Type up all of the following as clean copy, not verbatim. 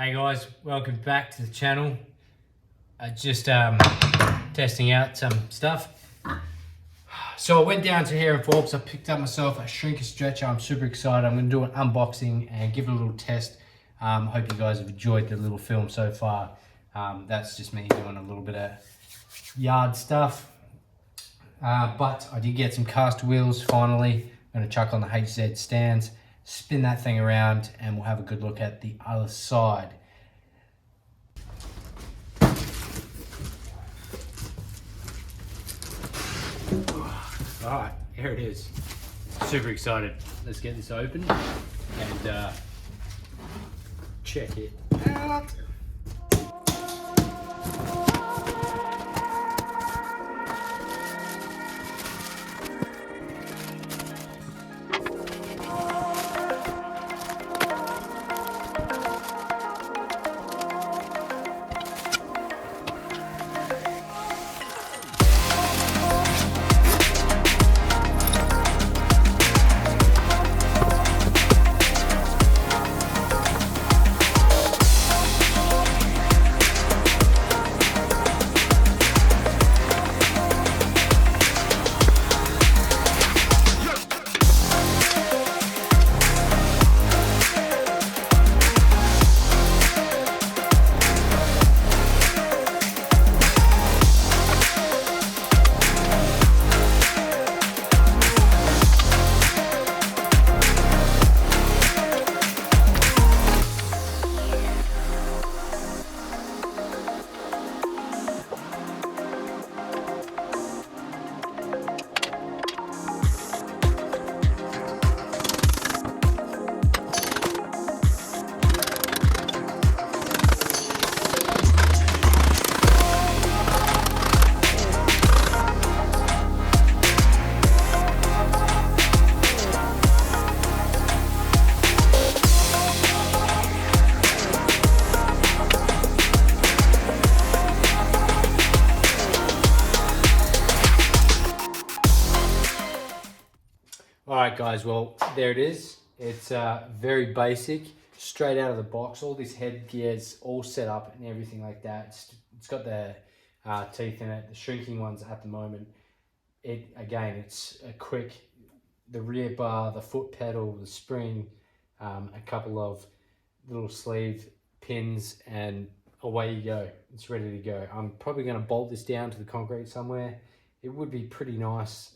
Hey guys, welcome back to the channel. Just testing out some stuff. So I went down to here in Forbes. I picked up myself a shrink stretcher. I'm super excited. I'm going to do an unboxing and give it a little test. Hope you guys have enjoyed the little film so far. That's just me doing a little bit of yard stuff. But I did get some cast wheels finally. I'm going to chuck on the HZ stands, spin that thing around, and we'll have a good look at the other side. All right, here it is. Super excited. Let's get this open and check it out. Alright guys, well there it is. It's very basic, straight out of the box. All this headgear's all set up and everything like that. It's got the teeth in it, the shrinking ones at the moment. It's a quick, the rear bar, the foot pedal, the spring, a couple of little sleeve pins, and away you go. It's ready to go. I'm probably going to bolt this down to the concrete somewhere. It would be pretty nice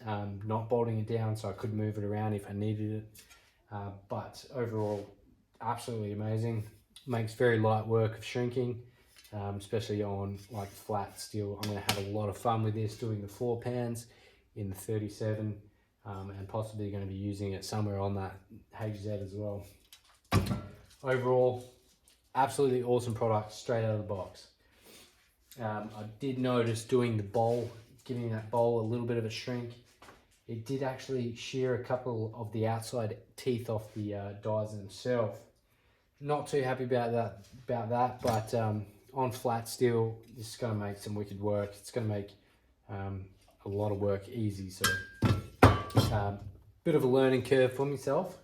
not bolting it down so I could move it around if I needed it. But overall, absolutely amazing. Makes very light work of shrinking, especially on like flat steel. I'm going to have a lot of fun with this, doing the floor pans in the 37, and possibly going to be using it somewhere on that HZ as well. Overall, absolutely awesome product straight out of the box. I did notice doing the bowl, giving that bowl a little bit of a shrink. It did actually shear a couple of the outside teeth off the dies themselves. Not too happy about that, but on flat steel, this is going to make some wicked work. It's going to make a lot of work easy. So bit of a learning curve for myself.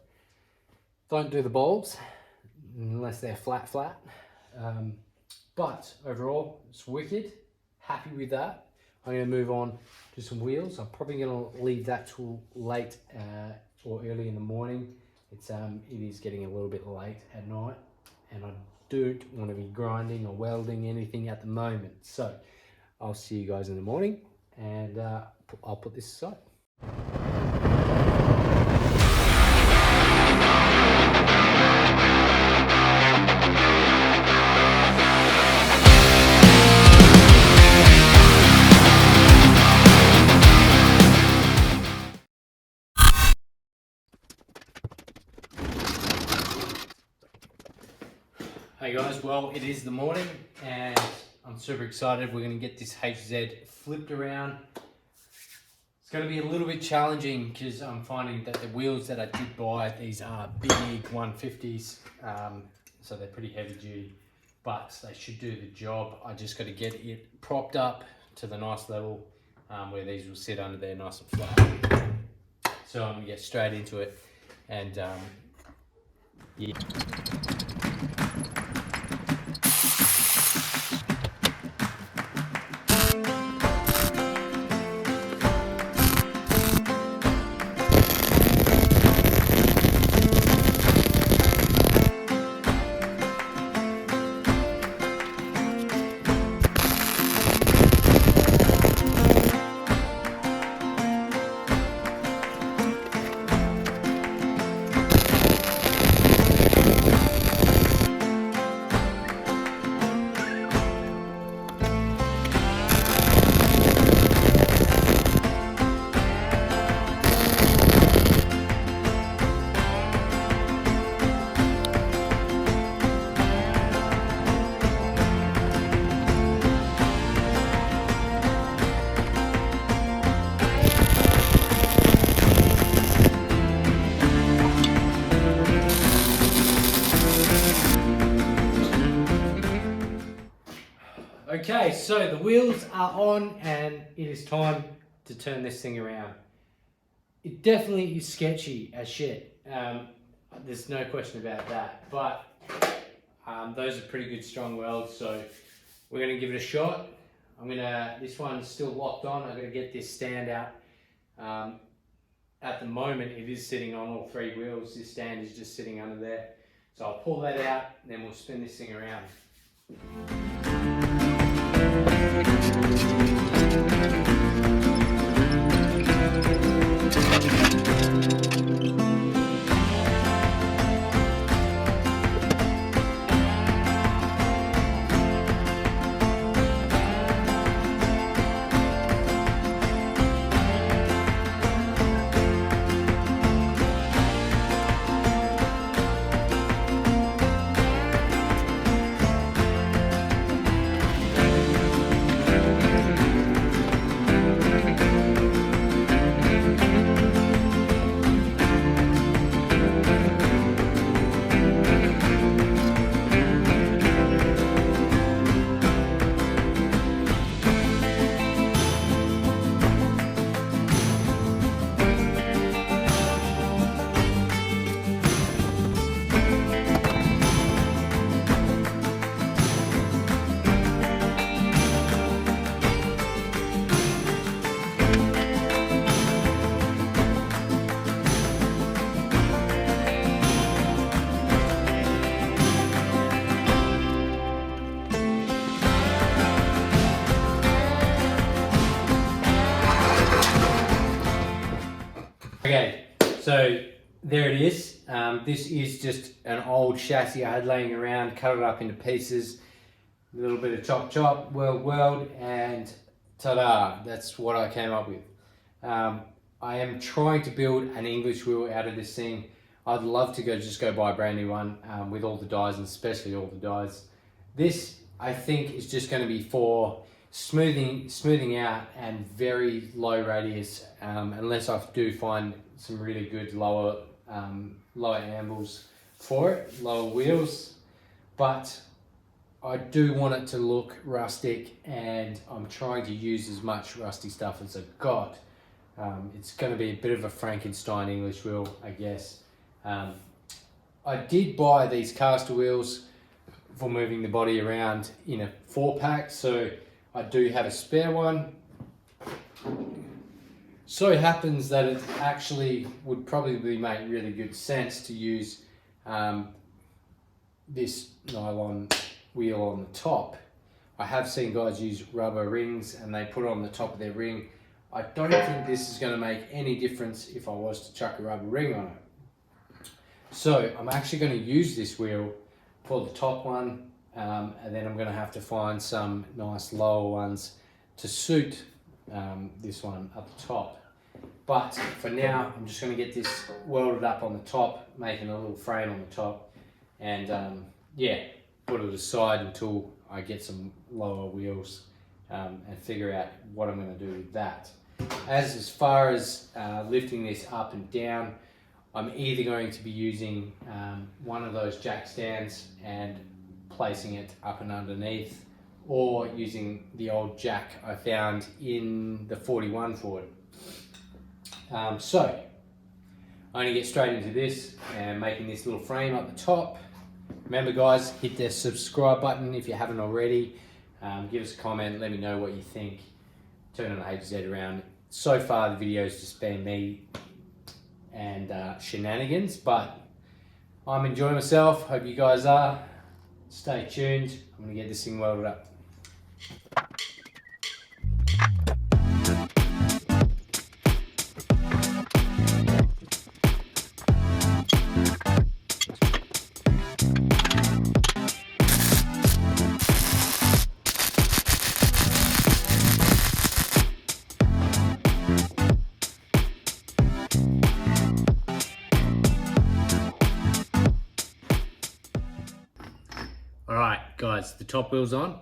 Don't do the bowls unless they're flat. But overall, it's wicked. Happy with that. I'm going to move on to some wheels. I'm probably going to leave that till late or early in the morning. It is getting a little bit late at night, and I don't want to be grinding or welding anything at the moment. So I'll see you guys in the morning, and I'll put this aside. Hey guys, well, it is the morning and I'm super excited. We're going to get this HZ flipped around. It's going to be a little bit challenging because I'm finding that the wheels that I did buy, these are big 150s, so they're pretty heavy duty, but they should do the job. I just got to get it propped up to the nice level where these will sit under there nice and flat. So I'm going to get straight into it and yeah. Okay, so the wheels are on and it is time to turn this thing around. It definitely is sketchy as shit. There's no question about that, but those are pretty good strong welds, so we're gonna give it a shot. This one's still locked on. I'm gonna get this stand out. At the moment, it is sitting on all three wheels. This stand is just sitting under there. So I'll pull that out, and then we'll spin this thing around. Okay, so there it is. This is just an old chassis I had laying around, cut it up into pieces, a little bit of chop, weld, and ta-da, that's what I came up with. I am trying to build an English wheel out of this thing. I'd love to just go buy a brand new one with all the dies, and especially all the dies. This, I think, is just going to be for smoothing out and very low radius, unless I do find some really good lower ambles for it, lower wheels. But I do want it to look rustic, and I'm trying to use as much rusty stuff as I've got. It's going to be a bit of a Frankenstein English wheel, I guess. I did buy these caster wheels for moving the body around in a 4-pack, so I do have a spare one. So it happens that it actually would probably make really good sense to use this nylon wheel on the top. I have seen guys use rubber rings and they put it on the top of their ring. I don't think this is going to make any difference if I was to chuck a rubber ring on it. So I'm actually going to use this wheel for the top one, and then I'm going to have to find some nice lower ones to suit this one at the top. But for now, I'm just going to get this welded up on the top, making a little frame on the top, and yeah, put it aside until I get some lower wheels and figure out what I'm going to do with that. As far as lifting this up and down, I'm either going to be using one of those jack stands and placing it up and underneath, or using the old jack I found in the 41 Ford. So I'm going to get straight into this and making this little frame up the top. Remember guys, hit the subscribe button if you haven't already. Give us a comment, let me know what you think. Turning the HZ around. So far the video's just been me and shenanigans, but I'm enjoying myself. Hope you guys are. Stay tuned. I'm going to get this thing welded up. Alright guys, the top wheel's on.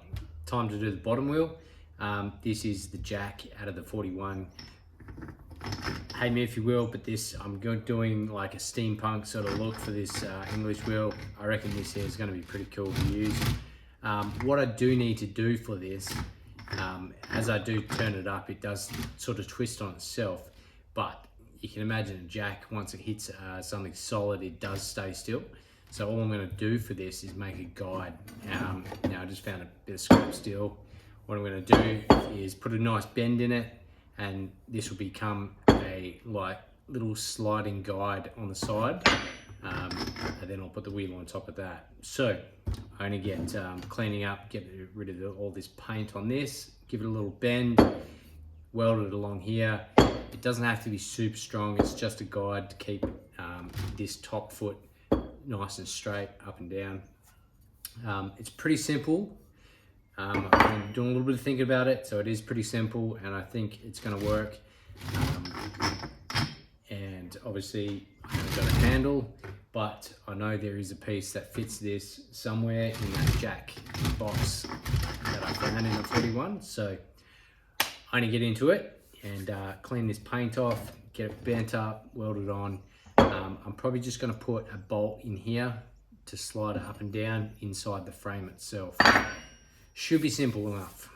Time to do the bottom wheel. This is the jack out of the 41. Hate me if you will, but this, I'm doing like a steampunk sort of look for this English wheel. I reckon this here is going to be pretty cool to use. What I do need to do for this, as I do turn it up, it does sort of twist on itself, but you can imagine a jack, once it hits something solid, it does stay still. So all I'm going to do for this is make a guide. Now I just found a bit of scrap steel. What I'm going to do is put a nice bend in it, and this will become a like little sliding guide on the side, and then I'll put the wheel on top of that. So I only get cleaning up, get rid of all this paint on this, give it a little bend, weld it along here. It doesn't have to be super strong, it's just a guide to keep this top foot nice and straight up and down. It's pretty simple. I've been doing a little bit of thinking about it, so it is pretty simple, and I think it's going to work. And obviously I haven't got a handle, but I know there is a piece that fits this somewhere in that jack box that I found in the 41. So I only get into it and clean this paint off, get it bent up, weld it on. I'm probably just going to put a bolt in here to slide it up and down inside the frame itself. Should be simple enough.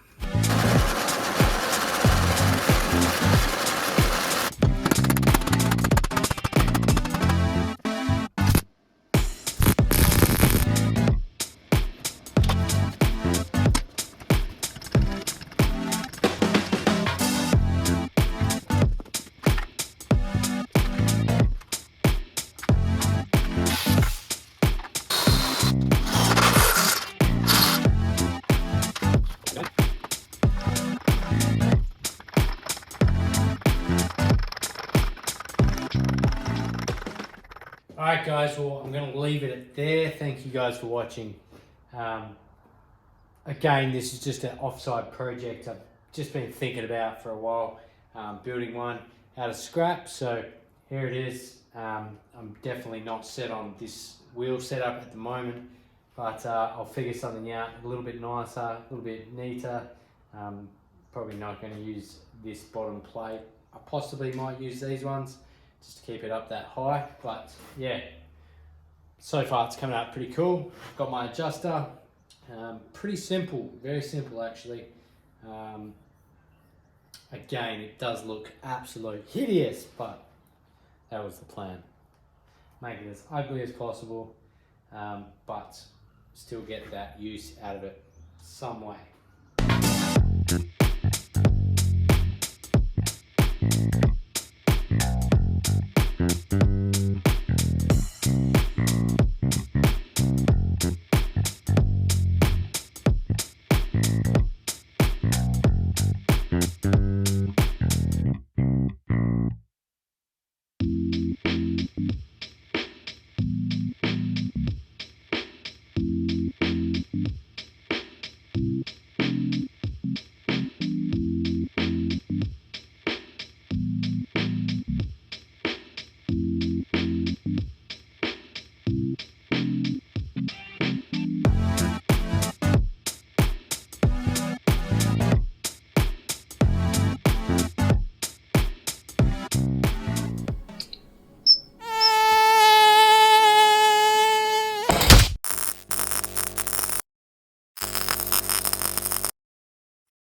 Alright guys, well I'm going to leave it at there. Thank you guys for watching. Again, this is just an offside project I've just been thinking about for a while, building one out of scrap. So here it is. I'm definitely not set on this wheel setup at the moment, but I'll figure something out a little bit nicer, a little bit neater. Probably not going to use this bottom plate. I possibly might use these ones just to keep it up that high, but yeah, so far it's coming out pretty cool. Got my adjuster, pretty simple, very simple actually. Again, it does look absolute hideous, but that was the plan. Make it as ugly as possible, but still get that use out of it some way.